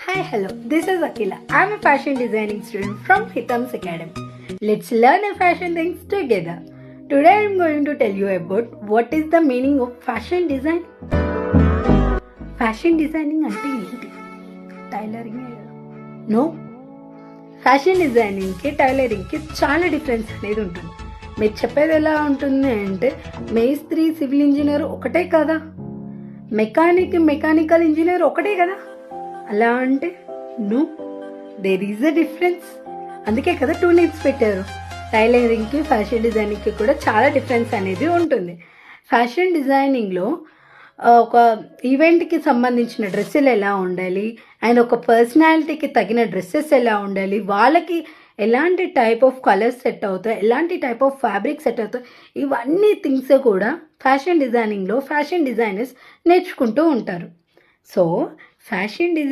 Hi, hello. This is Akila. I'm a fashion designing student from Hitams Academy. Let's learn a fashion things together. Today I'm going to tell you about what is the meaning of fashion design. Fashion designing అంటే ఏంటి? Tailoring no. Fashion డిజైనింగ్కి టైలరింగ్కి చాలా difference అనేది ఉంటుంది. మీరు చెప్పేది ఎలా ఉంటుంది అంటే మేస్త్రి సివిల్ ఇంజనీర్ ఒకటే కదా, మెకానికల్ ఇంజనీర్ ఒకటే కదా. అలా అంటే no, there is a difference. అందుకే కదా 2 నేమ్స్ పెట్టారు. టైలరింగ్కి ఫ్యాషన్ డిజైనింగ్కి కూడా చాలా డిఫరెన్స్ అనేది ఉంటుంది. ఫ్యాషన్ డిజైనింగ్లో ఒక ఈవెంట్కి సంబంధించిన డ్రెస్సులు ఎలా ఉండాలి అండ్ ఒక పర్సనాలిటీకి తగిన డ్రెస్సెస్ ఎలా ఉండాలి, వాళ్ళకి ఎలాంటి టైప్ ఆఫ్ కలర్స్ సెట్ అవుతాయి, ఎలాంటి టైప్ ఆఫ్ ఫ్యాబ్రిక్ సెట్ అవుతాయి, ఇవన్నీ థింగ్స్ కూడా ఫ్యాషన్ డిజైనింగ్లో ఫ్యాషన్ డిజైనర్స్ నేర్చుకుంటూ ఉంటారు. So fashion design